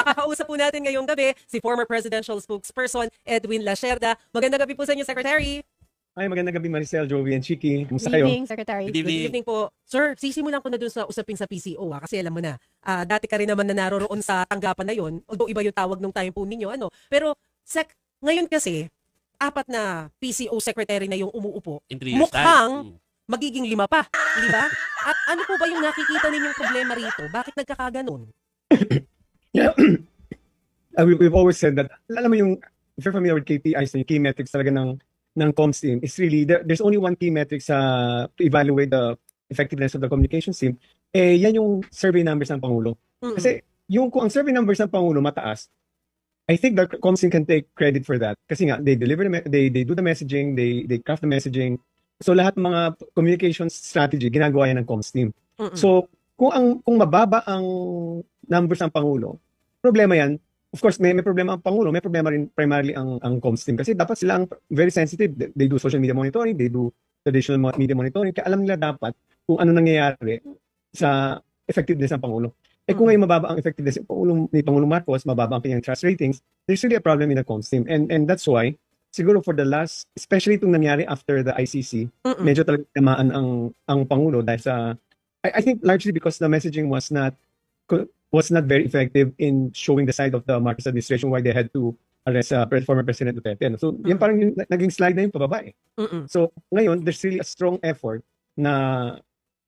Makakausap po natin ngayong gabi si former presidential spokesperson Edwin Lacerda. Magandang gabi po sa inyo, Secretary. Ay, magandang gabi Maricel, Joey, and Chiki. Kumusta Good kayo? evening, Secretary. Good evening po. Sir, sisimulan ko na dun sa usapin sa PCO kasi alam mo na, dati ka rin naman na naroroon sa tanggapan na yon, although iba yung tawag nung time po ninyo. Pero ngayon kasi, 4 na PCO secretary na yung umuupo. Mukhang magiging 5 pa, di ba? At ano po ba yung nakikita ninyong problema rito? Bakit nagkakaganon? Yeah. We've always said that, alam mo yung, if you're familiar with KPIs, yung key metrics talaga ng comms team, is really, there's only one key metrics to evaluate the effectiveness of the communications team, yan yung survey numbers ng Pangulo. Kasi kung ang survey numbers ng Pangulo mataas, I think the comms team can take credit for that. Kasi nga, they deliver, they do the messaging, they craft the messaging. So lahat mga communications strategy, ginagawa yan ng comms team. So kung mababa ang numbers ng Pangulo, problema yan. Of course, may problema ang Pangulo, may problema rin primarily ang comms team. Kasi dapat sila ang very sensitive. They do social media monitoring, they do traditional media monitoring. Kaya alam nila dapat kung ano nangyayari sa effectiveness ng Pangulo. Kung ngayon mababa ang effectiveness ni Pangulong Marcos, mababa ang kanyang trust ratings, there's really a problem in the comms team. And that's why, siguro for the last, especially itong nangyari after the ICC, medyo talagang tamaan ang Pangulo dahil sa, I think largely because the messaging was not very effective in showing the side of the Marcos administration why they had to arrest former President Duterte. So, yan parang yung naging slide na yung pababa eh. So, ngayon, there's really a strong effort na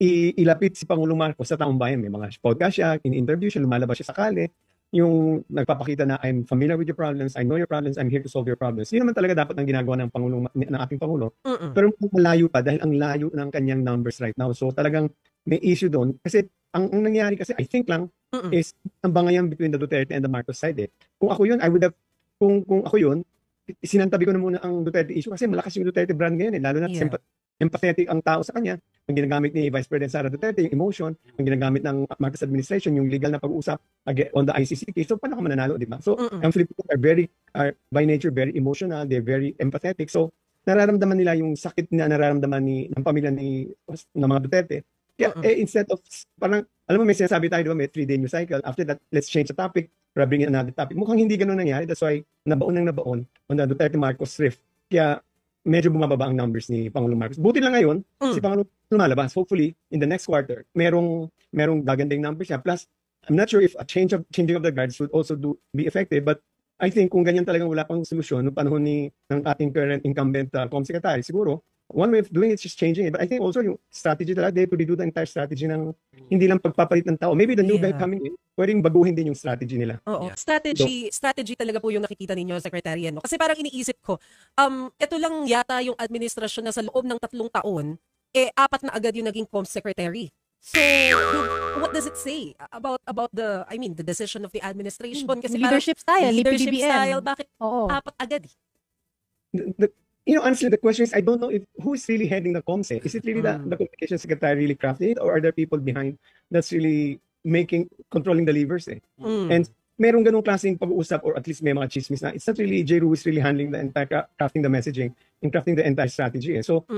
ilapit si Pangulong Marcos sa taong bayan. May mga podcast siya, in-interview siya, lumalabas siya sa kale, yung nagpapakita na I'm familiar with your problems, I know your problems, I'm here to solve your problems. Yun naman talaga dapat ang ginagawa ng ating Pangulo. Pero malayo pa dahil ang layo ng kanyang numbers right now. So, talagang may issue doon. Kasi ang nangyayari kasi, I think lang, is ang bangayan between the Duterte and the Marcos side eh. Kung ako yun, kung ako yun, sinantabi ko na muna ang Duterte issue kasi malakas yung Duterte brand ngayon eh. Lalo na empathetic ang tao sa kanya. Ang ginagamit ni Vice President Sara Duterte, yung emotion, ang ginagamit ng Marcos administration, yung legal na pag-uusap on the ICC case. So, paano ka mananalo, di ba? So, ang Filipinos are by nature very emotional, they're very empathetic. So, nararamdaman nila yung sakit na nararamdaman ng pamilya ng mga Duterte. Kaya instead of, parang, alam mo may sinasabi tayo, diba, may 3-day news cycle. After that, let's change the topic para bring in another topic. Mukhang hindi ganun nangyari. That's why nabaon on the Duterte-Marcos rift. Kaya medyo bumababa ang numbers ni Pangulong Marcos. Buti lang ngayon, si Pangulong lumalabas. Hopefully, in the next quarter, merong gagandang numbers siya. Plus, I'm not sure if a changing of the guards would also be effective, but I think kung ganyan talagang wala pang solusyon noong panahon ng ating current incumbent Comm Secretary, siguro, one way of doing it is just changing it. But I think also yung strategy talaga, they have to redo the entire strategy ng hindi lang pagpapalit ng tao. Maybe the new guy coming in, pwedeng baguhin din yung strategy nila. Oo. Strategy talaga po yung nakikita ninyo, Secretary. Kasi parang iniisip ko, ito lang yata yung administrasyon na sa loob ng 3 taon, 4 na agad yung naging Comm Secretary. So, what does it say about the decision of the administration? Kasi leadership style, bakit 4 agad? Honestly, the question is, I don't know who is really heading the comms. Is it really the communication secretary really crafting it, or are there people behind that's really controlling the levers? And merong ganung klaseng pag-uusap, or at least may mga chismis na it's not really J. Ru is really handling the entire crafting the messaging and crafting the entire strategy. So,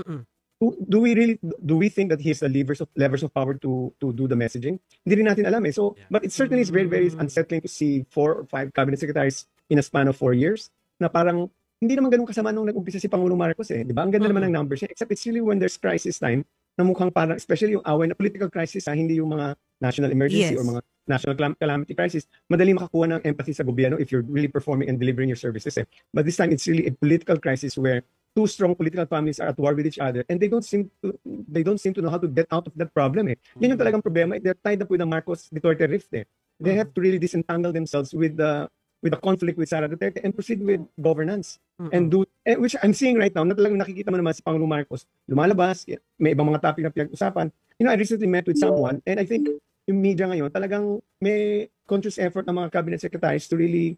do we think that he has the levers of power to do the messaging? Hindi rin natin alam. So, but it certainly is very, very unsettling to see 4 or 5 cabinet secretaries in a span of 4 years na parang hindi naman ganun kasama nung nag-umpisa si Pangulong Marcos di ba? Ang ganda naman ng numbers niya. Except it's really when there's crisis time na mukhang parang, especially yung away na political crisis, hindi yung mga national emergency or mga national calamity crisis, madali makakuha ng empathy sa gobyerno if you're really performing and delivering your services. But this time, it's really a political crisis where 2 strong political families are at war with each other and they don't seem to know how to get out of that problem. Yan yung talagang problema. They're tied up with the Marcos-Duterte rift. They have to really disentangle themselves with the conflict with Sara Duterte and proceed with governance. And which I'm seeing right now, na talagang nakikita mo naman si Pangulong Marcos, lumalabas, may ibang mga topic na pinag-usapan. I recently met with someone and I think yung media ngayon, talagang may conscious effort ng mga cabinet secretaries to really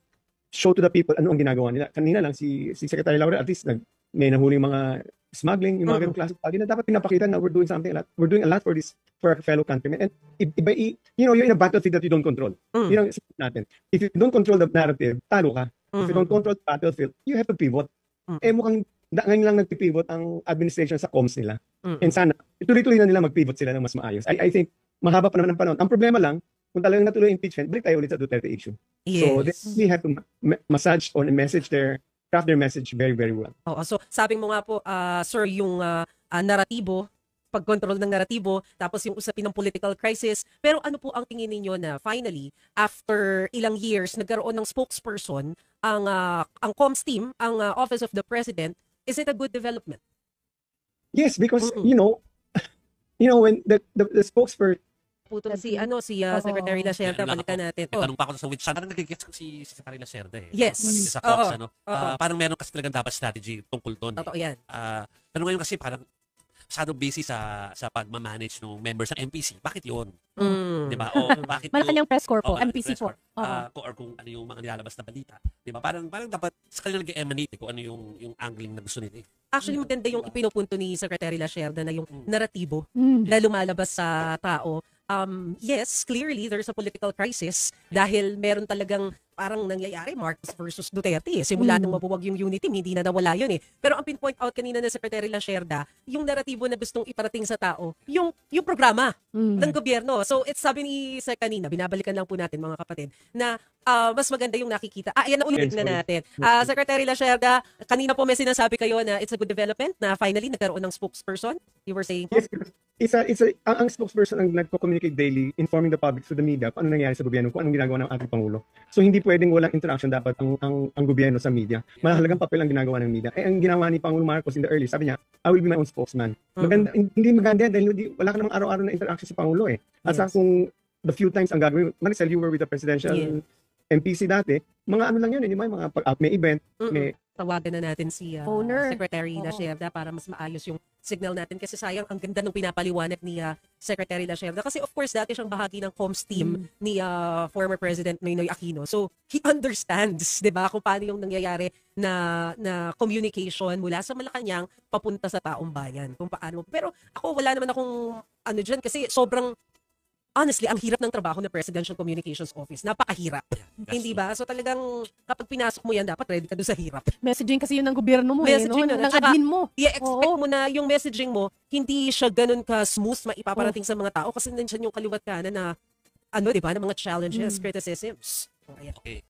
show to the people ano ang ginagawa nila. Kanina lang si Secretary Laura at least may nahuling mga smuggling, yung mga ganung klase na dapat pinapakita na we're doing something a lot. We're doing a lot for our fellow countrymen. And you're in a battlefield that you don't control. Yun ang isip natin. If you don't control the narrative, talo ka. If you don't control the battlefield, you have to pivot. Mukhang ngayon lang nagpipivot ang administration sa comms nila. And sana, ituloy-tuloy na nila mag-pivot sila ng mas maayos. I think, mahaba pa naman ang panahon. Ang problema lang, kung talagang natuloy impeachment, balik tayo ulit sa Duterte issue. So we have to massage on a message there, craft their message very, very well. Oo, so sabi mo nga po, sir, yung naratibo, pagkontrol ng naratibo, tapos yung usapin ng political crisis. Pero ano po ang tingin ninyo na finally, after ilang years, nagkaroon ng spokesperson, ang comms team, ang Office of the President, is it a good development? Yes, because, you know, when the spokesperson, Putol si Secretary Lacerda, balikan natin. May tanong pa ako sa which sana nagigets ko si Secretary Lacerda eh. Yes. Sa Fox, parang meron kasi talagang dapat strategy tungkol doon. Totoo yan. Pero ngayon kasi parang masyadong busy sa pag-manage ng members ng MPC. Bakit yun? Di ba? O bakit May kanyang press corps po, kanyang MPC press po. corps, or kung ano yung mga nilalabas na balita. Di ba? Parang dapat sa kanila nag-emanate kung ano yung angling na gusto nila eh. Actually, maganda yung ipinupunto ni Secretary Lacerda na yung naratibo na lumalabas sa tao. Yes, clearly there's a political crisis dahil meron talagang parang nangyayari Marcos versus Duterte. Simula nang mabuwag yung unity, hindi na nawala yun eh. Pero ang pinpoint out kanina ng Secretary Lacerda, yung naratibo na gustong iparating sa tao, yung programa ng gobyerno. So, it's sabi ni Sec kanina, binabalikan lang po natin mga kapatid, na mas maganda yung nakikita. Ayan, ulit na natin. Secretary Lacerda, kanina po may sinasabi kayo na it's a good development na finally nagkaroon ng spokesperson. You were saying? yes, ang spokesperson ang nagko-communicate daily, informing the public through the media kung ano nangyayari sa gobyerno, kung anong ginagawa ng ating Pangulo. So hindi pwedeng walang interaction dapat ang gobyerno sa media. Mahalagang papel ang ginagawa ng media. Ang ginawa ni Pangulo Marcos in the early, sabi niya, I will be my own spokesman. Maganda, hindi maganda dahil wala ka namang araw-araw na interaction sa Pangulo eh. At sa kung the few times ang gagawin, Maricel, you were with the presidential MPC dati, mga ano lang yun, may mga may event, may Tawagan na natin si Owner. Secretary Lacerda para mas maayos yung signal natin kasi sayang ang ganda ng pinapaliwanag ni Secretary Lacerda kasi of course dati siyang bahagi ng comms team ni former President Noynoy Aquino. So he understands, 'di ba, kung paano yung nangyayari na communication mula sa Malacanang papunta sa taong bayan. Kung paano. Pero ako wala naman akong ano diyan kasi sobrang honestly, ang hirap ng trabaho ng Presidential Communications Office. Napakahirap. Hindi ba? So talagang kapag pinasok mo yan, dapat ready ka doon sa hirap. Messaging kasi yun ng gobyerno mo Messaging eh, no? yun, Ng at saka, admin mo. I-expect mo na yung messaging mo, hindi siya ganun ka-smooth maipaparating sa mga tao kasi nandiyan yung kaliwat kanan na, ano, di ba, ng mga challenges, criticisms. So, ayan. Okay.